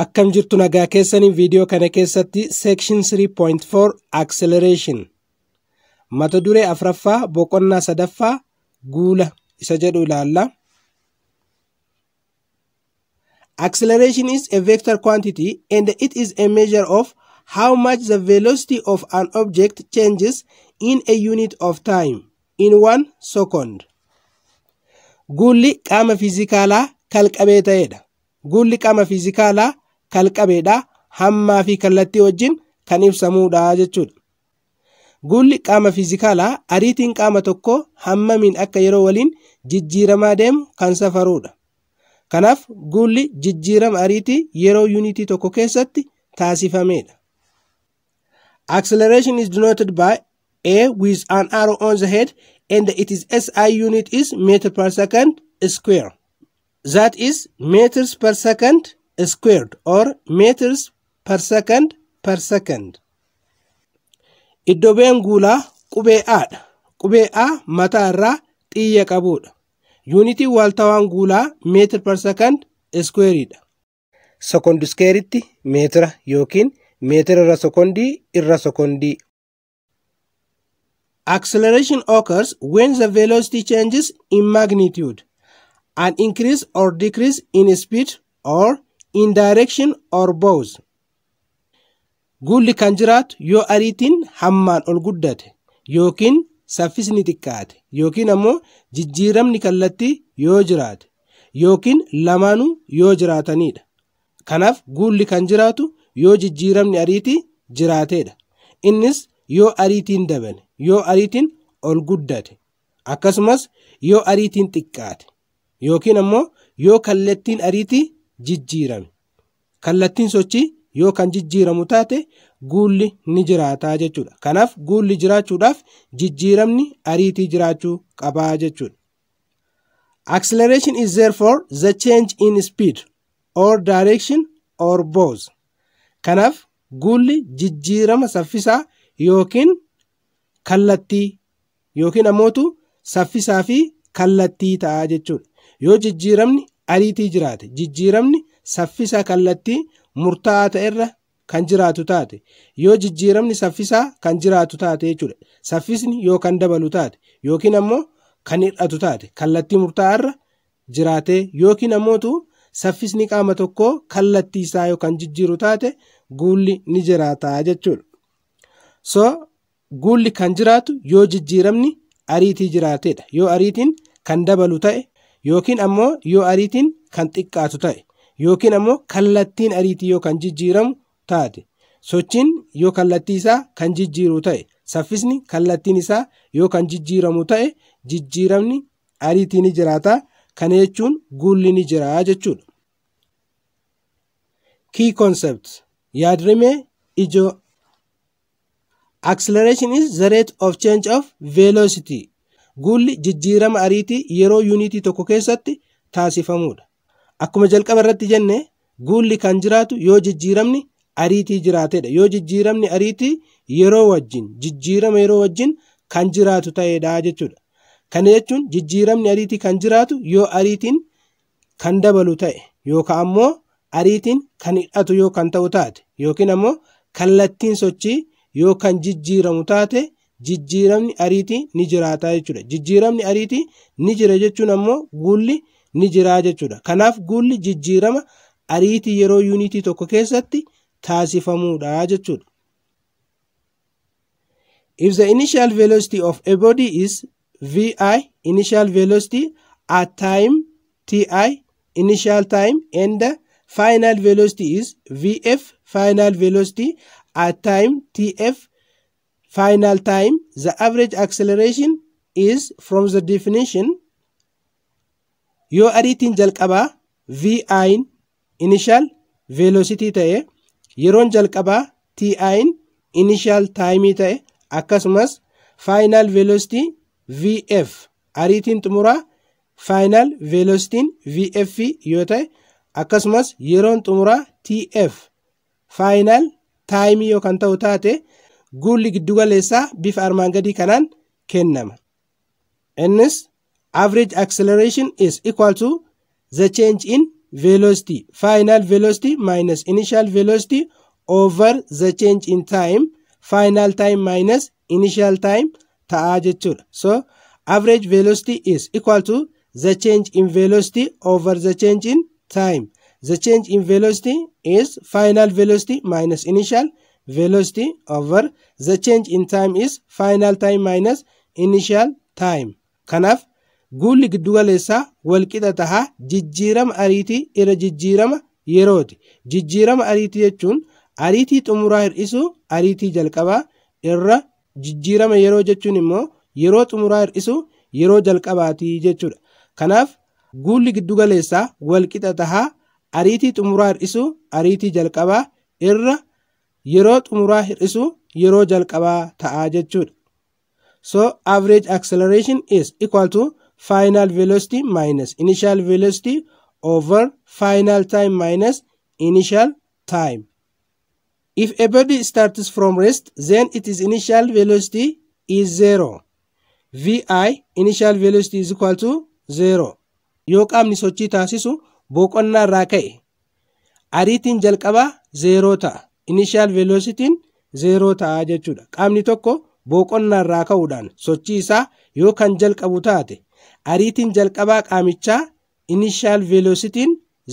Akkam jirtu nagaa keessanii video kana keessatti section 3.4 acceleration mata duree afraffaa boqonnaa sadaffaa guula isa jedhu ilaalla. Acceleration is a vector quantity and it is a measure of how much the velocity of an object changes in a unit of time in 1 second. Guulli qaama fiizikaalaa kalqabee ta'edha. Guulli qaama fiizikaalaa kalqabeedha hammaa fi kallattii wajjin kan ibsamuudha jechuudha. Guulli qaama fiizikaalaa ariitiin qaama tokko hammamiin akka yeroo waliin jijjiiramaa deemu kan safaruudha. Kanaaf guulli jijjiirama ariitii yeroo yuunitii tokko keessatti taasifameedha. Acceleration is denoted by A with an arrow on the head and its SI unit is meter per second square. That is meters per second squared or meters per second per second. Iddoo bu'aan guulaa qubee A'dha. Qubee A mataa irraa xiyya qabudha. Yuunitiin waaltawaan guulaa meter per second squaredha. Second squaretti meetira yookiin meetira irra sekondii irra sekondii. Acceleration occurs when the velocity changes in magnitude, an increase or decrease in speed or in direction or both. Guulli kan jiraatu yoo ariitiin hammaan ol guddate yookiin saffisni xiqqaate yookiin ammoo jijjiiramni kallattii yoo jiraate yookiin lamaanuu yoo jiraatanidha. Kanaaf guulli kan jiraatu yoo jijjiiramni ariitii jiraateedha. Innis yoo ariitiin dabale, yoo ariitiin ol guddate, akkasumas yoo ariitiin xiqqaate yookiin ammoo yoo kallattiin ariitii jijjiirame. Kallattiin sochii yoo kan jijjiiramu taate guulli ni jiraataa jechuudha. Kanaaf guulli jiraachuudhaaf jijjiiramni ariitii jiraachuu qabaa jechuudha. Acceleration is therefore the change in speed or direction or both. Kanaaf guulli jijjiirama saffisaa yookiin kallattii yookiin ammootu saffisaa fi kallattii ta'a jechuudha. Yoo jijjiiramni ariitii jiraate jijjiiramni saffisaa kallattii murtaa'aa ta'erra kan jiraatu taate yoo jijjiiramni saffisaa kan jiraatu taate jechuudha. Saffisni yoo kan dabalu taate yookiin ammoo kan hir'atu taate kallattii murtaa'aarra jiraate yookiin ammootu saffisni qaama tokkoo kallattii isaa yoo kan jijjiiru taate guulli ni jiraataa jechuudha. So guulli kan jiraatu yoo jijjiiramni ariitii jiraateedha. Yoo ariitiin kan dabalu ta'e yookiin ammoo yoo ariitiin kan xiqqaatu ta'e yookiin ammoo kallattiin ariitii yoo kan jijjiiramu taate sochiin yoo kallattii isaa kan jijjiiru ta'e saffisni kallattiin isaa yoo kan jijjiiramu ta'e jijjiiramni ariitii ni jiraata. Kana jechuun guulli ni jira jechuudha. Key concepts yaadrimee ijoo. Acceleration is the rate of change of velocity. Guulli jijjiirama ariitii yeroo yuunitii tokko keessatti taasifamuudha. Akkuma jalqaba irratti jenne guulli kan jiraatu yoo jijjiiramni ariitii jiraateedha. Yoo jijjiiramni ariitii yeroo wajjin jijjiirama yeroo wajjin kan jiraatu ta'eedha jechuudha. Kana jechuun jijjiiramni ariitii kan jiraatu yoo ariitiin kan dabalu ta'e yookaan ammoo ariitiin kan hir'atu yoo kan ta'u taate yookiin ammoo kallattiin sochii yoo kan jijjiiramu taate jijjiiramni ariitii ni jiraata jechuudha. Jijjiiramni ariitii ni jira jechuun ammoo guulli ni jira jechuudha. Kanaaf guulli jijjiirama ariitii yeroo yuunitii tokko keessatti taasifamuudha jechuudha. If the initial velocity of a body is vi initial velocity at time ti initial time and the final velocity is vf final velocity at time tf final time, the average acceleration is from the definition. Yoo ariitiin jalqabaa vi initial velocity ta'e yeroon jalqabaa ti initial time ta'e akkasumas final velocity vf ariitiin xumuraa final velocity vf yoo ta'e akkasumas yeroon xumuraa tf final time yoo kan ta'u taate guulli giddugaleessaa bifa armaan gadii kanaan kennama. Innis average acceleration is equal to the change in velocity, final velocity minus initial velocity over the change in time, final time minus initial time ta'a jechuudha. So average velocity is equal to the change in velocity over the change in time. The change in velocity is final velocity minus initial velocity over the change in time is final time minus initial time. Kanaaf guulli giddugaleessaa walqixa tahaa jijjiirama ariitii irra jijjiirama yerooti. Jijjiirama ariitii jechuun ariitii xumuraa hir'isuu ariitii jalqabaa irra jijjiirama yeroo jechuun immoo yeroo xumuraa hir'isuu yeroo jalqabaatii jechuudha. Kanaaf guulli giddugaleessaa walqixa tahaa ariitii xumuraa hir'isuu ariitii jalqabaa irra yeroo xumuraa hir'isuu yeroo jalqabaa ta'a jechuudha. So average acceleration is equal to final velocity minus initial velocity over final time minus initial time. If a body starts from rest, then its initial velocity is 0. Vi initial velocity is equal to 0. Yoo qaamni sochii taasisu boqonnaa irraa ka'e ariitiin jalqabaa 0 ta'a. Initial velocity 0 ta'a jechuudha. Qaamni tokko boqonnaa irraa ka'uudhaan sochii isaa yoo kan jalqabu taate ariitiin jalqabaa qaamichaa initial velocity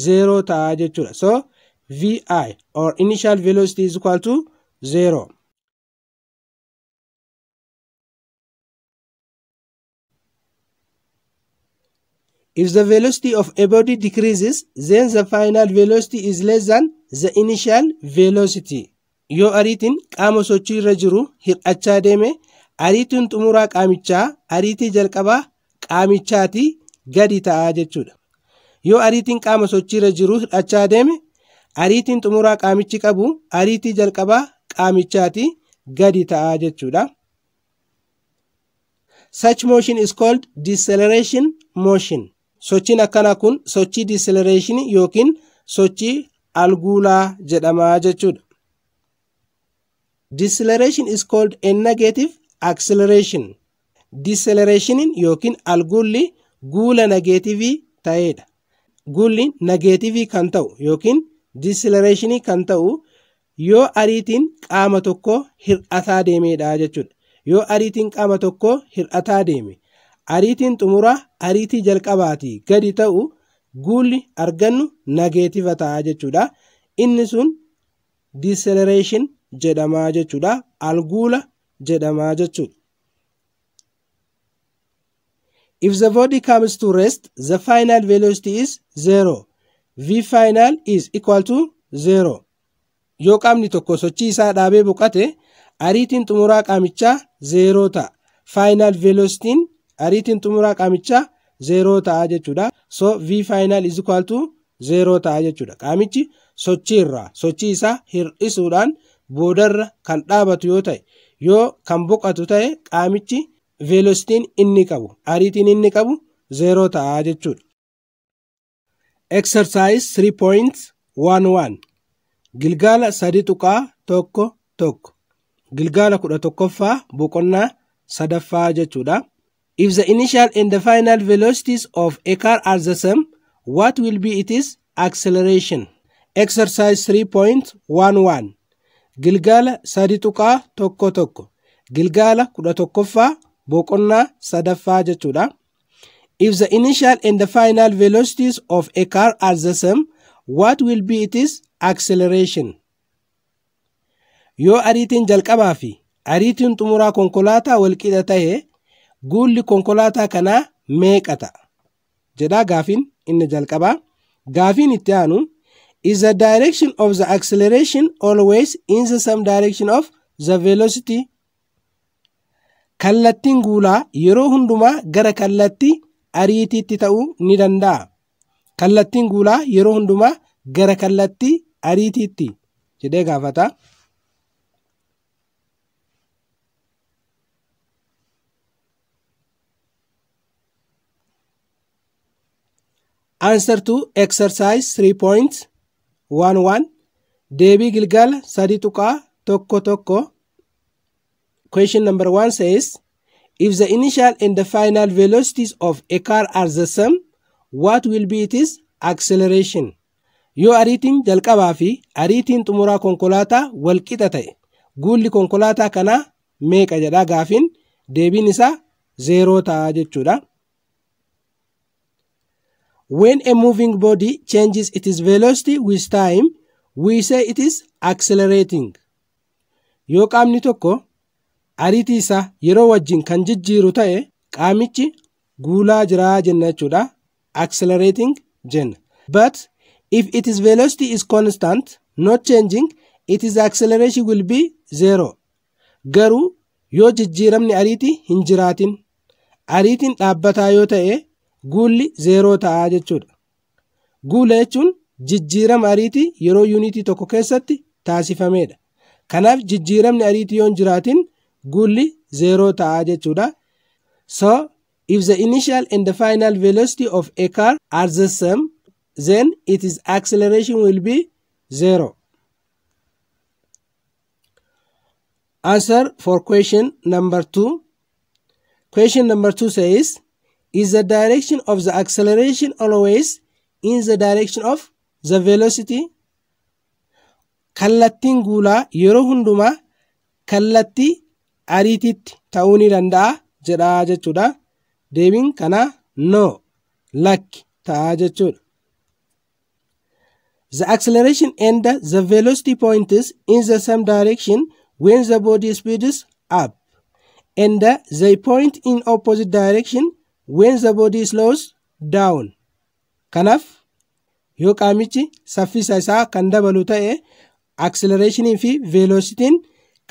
0 ta'a jechuudha. So Vi or initial velocity is equal to 0. If the velocity of a body decreases, then the final velocity is less than the initial velocity. Yoo ariitiin qaama sochii irra jiru hir'achaa deeme, ariitiin xumuraa qaamichaa ariitii jalqabaa qaamichaatii gadi ta'a jechuudha. Yoo ariitiin qaama sochii irra jiru hir'achaa deeme, ariitiin xumuraa qaamichi qabu ariitii jalqabaa qaamichaatii gadi ta'a jechuudha. Such motion is called deceleration motion. Sochiin akkanaa kun sochii deceleration yookiin sochii alguulaa jedhama jechuudha. Deceleration is called a negative acceleration. Deceleration yookiin alguulli guula negativii ta'edha. Guulli negativii kan ta'u yookiin deceleration kan ta'u yoo ariitiin qaama tokko hir'ataa deemedha jechuudha. Yoo ariitiin qaama tokko hir'ataa deeme ariitiin xumuraa ariitii jalqabaatii gadi ta'u guulli argannu negativa ta'a jechuudha. Inni sun deceleration jedhama jechuudha. Alguula jedhama jechuudha. If the body comes to rest, the final velocity is 0. V final is equal to 0. Yoo qaamni tokko sochii isaa dhaabee boqate ariitiin xumuraa qaamichaa 0 ta'a. Final velocity ariitiin xumuraa qaamichaa 0 ta'a jechuudha. So V final is equal to 0 ta'a jechuudha. Qaamichi sochii isaa hir'isuudhaan boodarra kan dhaabatu yoo ta'e, yoo kan boqatu ta'e qaamichi velocity inni qabu ariitiin inni qabu 0 ta'a jechuudha. Exercise 3.11 Gilgaala 3.11 Gilgaala 11ffaa boqonnaa 3ffaa jechuudha. If the initial and the final velocities of a car are the same, what will be its acceleration? Exercise 3.11 Gilgaala 3.11 Gilgaala 11ffaa boqonnaa 3ffaa jechuudha. If the initial and the final velocities of a car are the same, what will be its acceleration? Yoo ariitiin jalqabaa fi ariitiin xumuraa konkolaataa walqixa ta'e guulli konkolaataa kanaa meeqa ta'a? Jedhaa gaafiin inni jalqabaa. Gaafiin itti aanu is the direction of the acceleration always in the same direction of the velocity? Kallattiin guulaa yeroo hundumaa gara kallattii ariitiitti ta'uu ni danda'a. Kallattiin guulaa yeroo hundumaa gara kallattii ariitiitti jedhee gaafata. Answer to exercise 3.11 Deebii Gilgaala 3.11. Question number 1 says, if the initial and the final velocities of a car are the same, what will be its acceleration. Yoo ariitiin jalqabaa fi ariitiin xumuraa konkolaataa wal qixa ta'e guulli konkolaataa kanaa meeqa jedha gaafiin deebiin isaa 0 ta'a jechuudha. When a moving body changes its velocity with time, we say it is accelerating. Yoo qaamni tokko ariitii isaa yeroo wajjin kan jijjiiru ta'e qaamichi guulaa jira jenna jechuudha. Accelerating jenna. But if its velocity is constant, not changing, its acceleration will be 0. Garuu yoo jijjiiramni ariitii hin jiraatin ariitiin dhaabbataa yoo ta'e guulli 0 ta'a jechuudha. Guula jechuun jijjiirama ariitii yeroo yuunitii tokko keessatti taasifamedha. Kanaaf jijjiiramni ariitii yoo hin jiraatin guulli 0 ta'a jechuudha. So if the initial and the final velocity of a car are the same, then its acceleration will be 0. Answer for question number 2. Question number 2 says, is the direction of the acceleration always in the direction of the velocity? Kallattiin guulaa yeroo hundumaa kallattii ariitiitti ta'uu ni danda'a jedha jechuudha. Deebiin kana no, lakki ta'a jechuudha. The acceleration and the velocity points in the same direction when the body speeds up, and they point in opposite direction when the body slows down. Kanaaf yoo qaamichi saffisa isaa kan dabalu ta'e acceleration fi velocity'n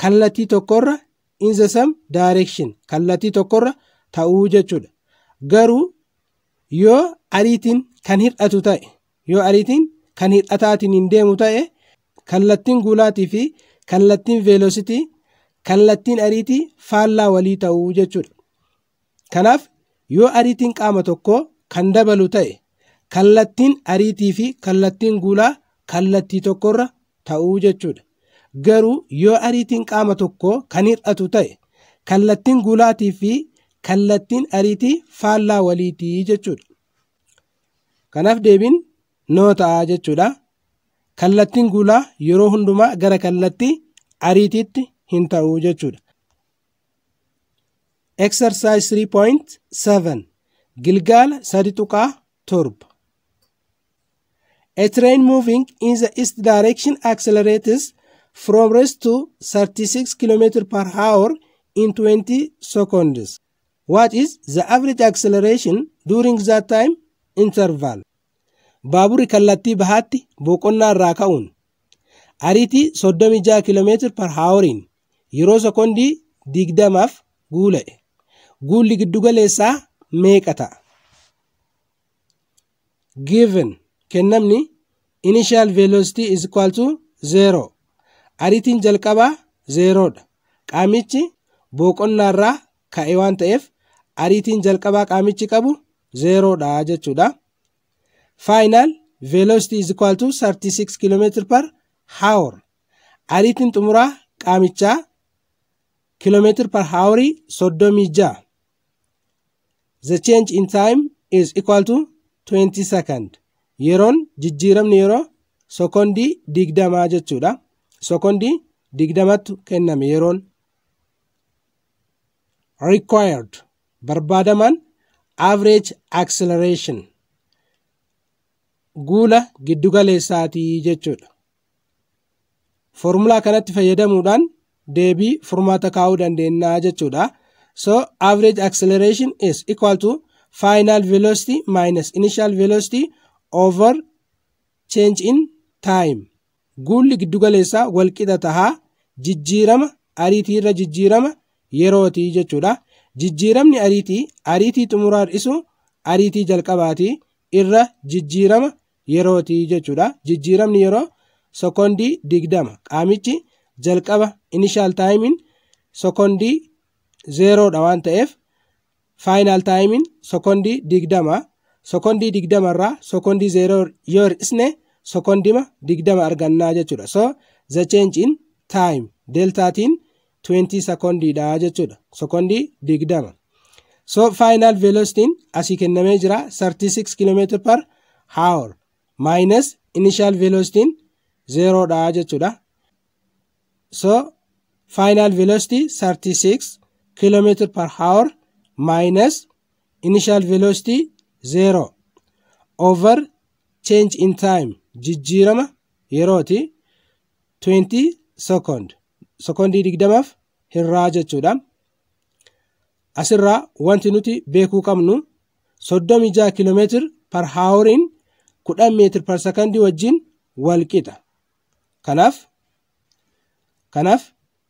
kallattii tokkorra in the same direction kallattii tokkorra ta'uu jechuudha. Garuu yoo ariitiin kan hir'atu ta'e yoo ariitiin kan hir'ataatiin hin deemu ta'e kallattiin guulaatii fi kallattiin velocity kallattiin ariitii faallaa walii ta'uu jechuudha. Kanaaf yoo ariitiin qaama tokko kan dabalu ta'e kallattiin ariitii fi kallattiin guulaa kallattii tokkorra ta'uu jechuudha. Garuu yoo ariitiin qaama tokko kan hir'atu ta'e kallattiin guulaatii fi kallattiin ariitii faallaa waliitii jechuudha. Kanaaf deebiin no ta'a jechuudha. Kallattiin guulaa yeroo hundumaa gara kallattii ariitiitti hin ta'uu jechuudha. Exercise 3.7 Gilgaala 3.7 A train moving in the east direction accelerates from rest to 36 km per hour in 20 seconds. What is the average acceleration during that time interval? Baaburri kallattii bahaatti boqonnaa irraa ka'uun ariitii 36 km per houriin yeroo sekondii 20f guula'e. Guulli giddugaleessaa meeqa ta'a? Given kennamni initial velocity is equal to 0. Ariitiin jalqabaa 0 dha. Qaamichi boqonnaa irraa ka'e waan ta'eef ariitiin jalqabaa qaamichi qabu 0 dha jechuudha. Final velocity is equal to 36 km per hour. Ariitiin xumuraa qaamichaa km per hour 36. The change in time is equal to 20 seconds. Yeroon jijjiiramni yeroo sekondii 20 jechuudha. Sekondii 20tu kenname yeroon. Required barbaadaman average acceleration. Guula giddugaleessaatii jechuudha. Formulaa kanatti fayyadamuudhaan deebii furmaata kaa'uu dandeenya jechuudha. So average acceleration is equal to final velocity minus initial velocity over change in time. Guulli giddugaleessaa walqixa tahaa jijjiirama ariitii irra jijjiirama yerootii jechuudha. Jijjiiramni ariitii xumuraa hir'isu ariitii jalqabaatii irra jijjiirama yerootii jechuudha. Jijjiiramni yeroo sekondii 20 qaamichi jalqaba initial timein sekondii 0 dha waan ta'eef final timein sekondii 20 sekondii 20 irraa sekondii 0 yoo hir'isne sekondima 20 argannaa jechuudha. So the change in time deltaatiin 20 sekondii dha jechuudha. Sekondii 20. So final velocity asii kennamee jira 36 km per hour. minus initial velocity 0 dha jechuudha. So final velocity 36 km per hour minus initial velocity 0 over change in time jijjiirama yerooti 20 secondii 20f hirraa jechuudha. Asirraa wanti nuti beekuu qabnu 36 km per hour in 10 meter per second wajjin wal qixa. Kanaaf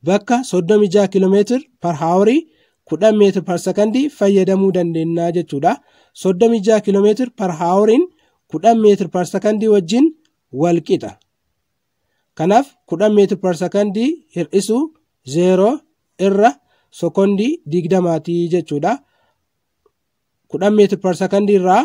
bakka 36 km per hour 10 meter per second fayyadamuu dandeenya jechuudha. 36 km per hour in 10 meter per second wajjin wal qixa. Kanaaf 10 meter per second hir'isu 0 irra secondii 20ti jechuudha. 10 meter per second irraa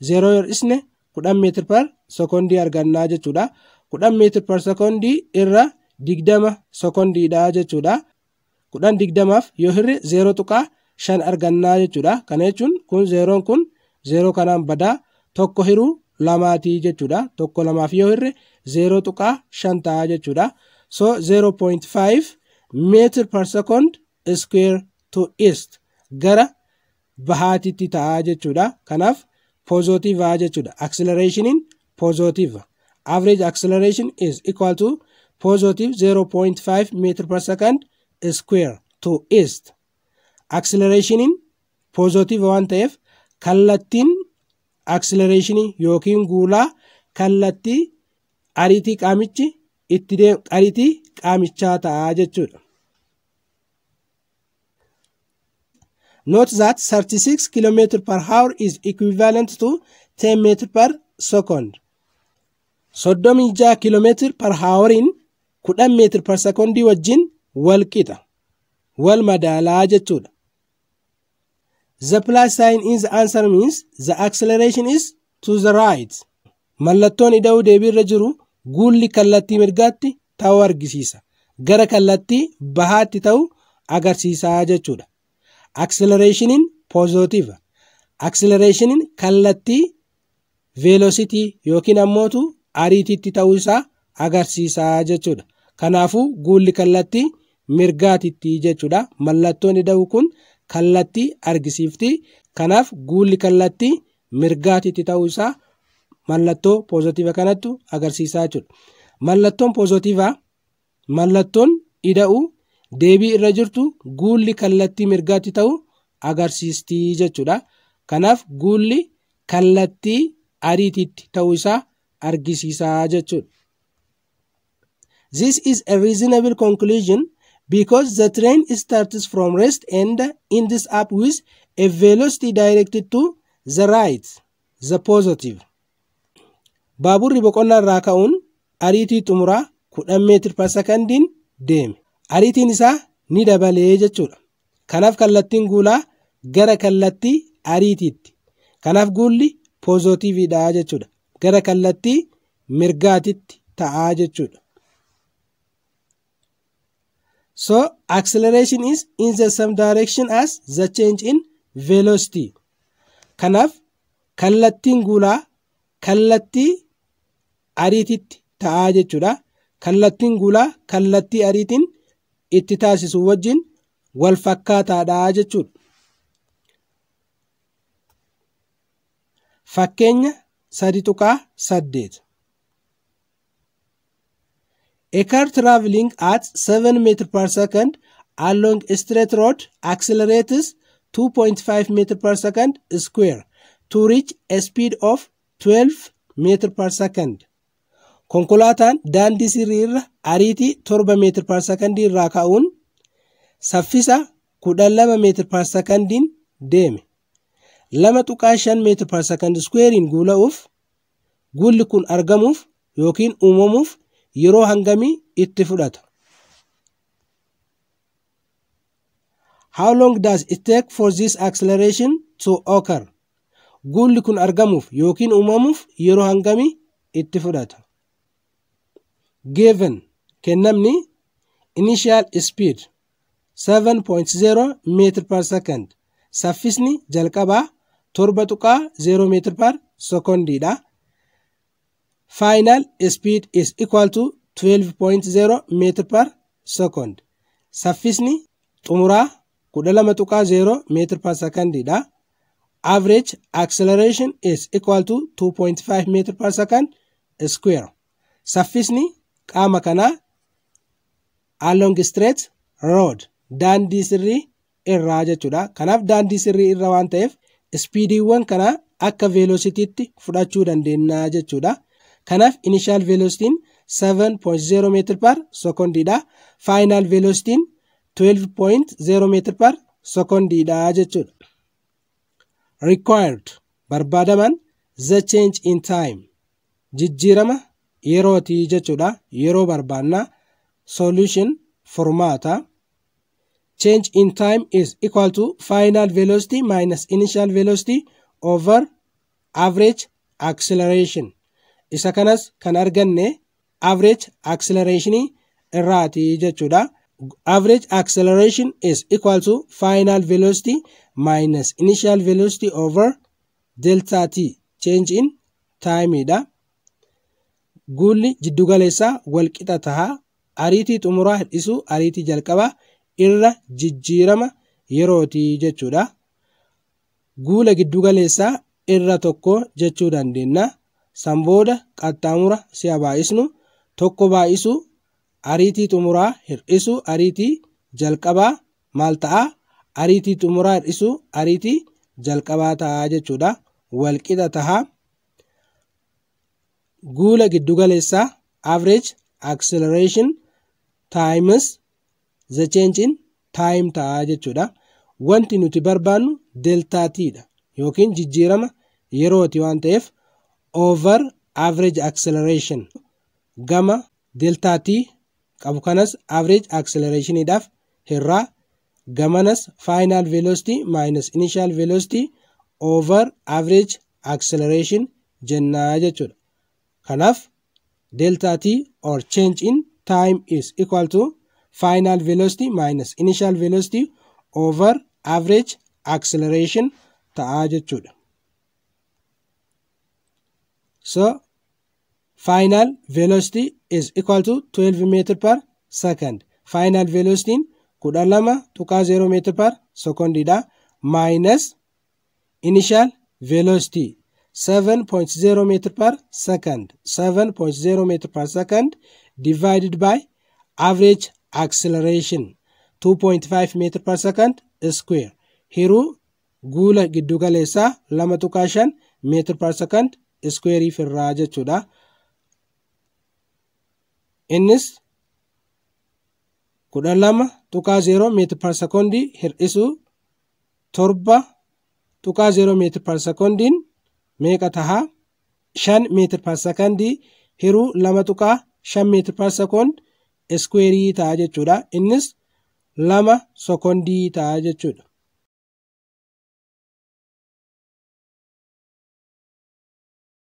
0 hir'isne 10 meter per second argannaa jechuudha. 10 meter per second irra 20 secondiidha jechuudha. 10 20f yoo hirre 0.5 argannaa jechuudha. Kana jechuun kun 0 kanaan badaa tokko hiruu lamaati jechuudha. Tokko lamaaf yoo hirre 0.5 ta'a jechuudha. So 0.5 meter per second square to east gara bahaatitti ta'a jechuudha. Kanaaf positive jechuudha. Acceleration in positive. Average acceleration is equal to positive 0.5 meter per second square to east. Acceleration in positive waan ta'eef kallattiin acceleration yookiin guulaa kallattii ariitii qaamichi itti ariitii qaamichaa ta'a jechuudha. Note that 36 km per hour is equivalent to 10 meter per second. 36 km per hour in 10 meter per second wajjin wal qixa. Wal madaalaa jechuudha. The plus sign in the answer means the acceleration is to the right. Mallattoon ida'uu deebiirra jiru guulli kallattii mirgaatti ta'uu argisiisa. Gara kallattii bahaatti ta'uu agarsiisaa jechuudha. Acceleration in positive. Acceleration in kallattii velocity yookiin ammootu ariititti ta'uu isaa agarsiisaa jechuudha. Kanaafuu guulli kallattii mirgaatitti jechuudha. Mallattoon ida'uu kun kallattii argisiifti. Kanaaf guulli kallattii mirgaatitti ta'uu isaa mallattoo positive kanattu agarsiisaa jechuudha. Mallattoon positive mallattoon ida'uu deebii irra jirtu guulli kallattii mirgaatti ta'uu agarsiisti jechuudha. Kanaaf guulli kallattii ariititti ta'uu isaa argisiisaa jechuudha. This is a reasonable conclusion because the train starts from rest and ends up with a velocity directed to the right, the positive. Baaburri boqonnaa irraa ka'uun ariitii xumuraa 10 meter per secondiin deeme. Ariitiin isaa ni dabalee jechuudha. Kanaaf kallattiin guulaa gara kallattii ariitiitti. Kanaaf guulli pozitiiviidha jechuudha. Gara kallattii mirgaatitti ta'aa jechuudha. So acceleration is in the same direction as the change in velocity. Kanaaf kallattiin guulaa kallattii ariitiitti ta'aa jechuudha. Kallattiin guulaa kallattii ariitiin itti taasisu wajjin wal fakkaataadha jechuudha. Fakkeenya 3.8. A car traveling at 7 meters per second along a straight road accelerates 2.5 meters per second square to reach a speed of 12 meters per second. Konkolaataan daandii sirrii irra ariitii 7 meetira per sekondii irraa ka'uun saffisa 12 meetira per sekondiin deeme. 2.5 meetira per second squarein guula'uuf guulli kun argamuuf yookiin uumamuuf yeroo hangamii itti fudhata? How long does it take for this acceleration to occur? Guulli kun argamuuf yookiin uumamuuf yeroo hangamii itti fudhata? Given kennamni initial speed 7.0 meter per second, saffisni jalqabaa 7.0 meter per secondiidha. final speed is equal to 12.0 meter per second. Saffisni xumuraa 12.0 meter per second dha. Average acceleration is equal to 2.5 meter per second square. Saffisni qaama kanaa along straight road daandii sirrii irraa jechuudha. Kanaaf daandii sirrii irra waan ta'eef speediiwwan kana akka velocitytti fudhachuu dandeenya jechuudha. Kanaaf initial velocity 7.0 meter per second dha. Final velocity 12.0 meter per second dha jechuudha. Required barbaadaman the change in time jijjiirama yerooti jechuudha. Yeroo barbaanna. Solution formata change in time is equal to final velocity minus initial velocity over average acceleration. Isa kanas kan arganne average acceleration irraati jechuudha. Average acceleration is equal to final velocity minus initial velocity over delta t change in time dha. Guulli jiddugaleessaa walqixa taha. Ariitii xumuraa hir'isuu ariitii jalqabaa irra jijjiirama yerooti jechuudha. Guula giddugaleessaa irra tokko jechuu dandeenya. Sanbooda qaxxaamura si'a baay'isnu tokko baay'isuu ariitii xumuraa hir'isuu ariitii jalqabaa maal ta'a? Ariitii xumuraa hir'isuu ariitii jalqabaa ta'a jechuudha. Walqixa taha. Guula giddugaleessaa average acceleration times the change in time ta'a jechuudha. Wanti nuti barbaannu delta t dha yookiin jijjiirama yerooti waan ta'eef over average acceleration gama delta t qabu kanas average acceleration idhaaf hirraa gamanas final velocity minus initial velocity over average acceleration jennaa jechuudha. Kanaaf delta t or change in time is equal to final velocity minus initial velocity over average acceleration ta'a jechuudha. So final velocity is equal to 12 meter per second. Final velocity 12.0 meter per second dha minus initial velocity 7.0 meter per second. 7.0 meter per second divided by average acceleration 2.5 meter per second square. Hiruu guula giddugaleessaa 2.5 meter per second square irraa jechuudha. Innis 12.0 meter per second hir'isuu 7.0 meter per second meeqa taha? 5 meter per second hiruu 2.5 meter per second square ta'a jechuudha. Innis 2 second ta'a jechuudha.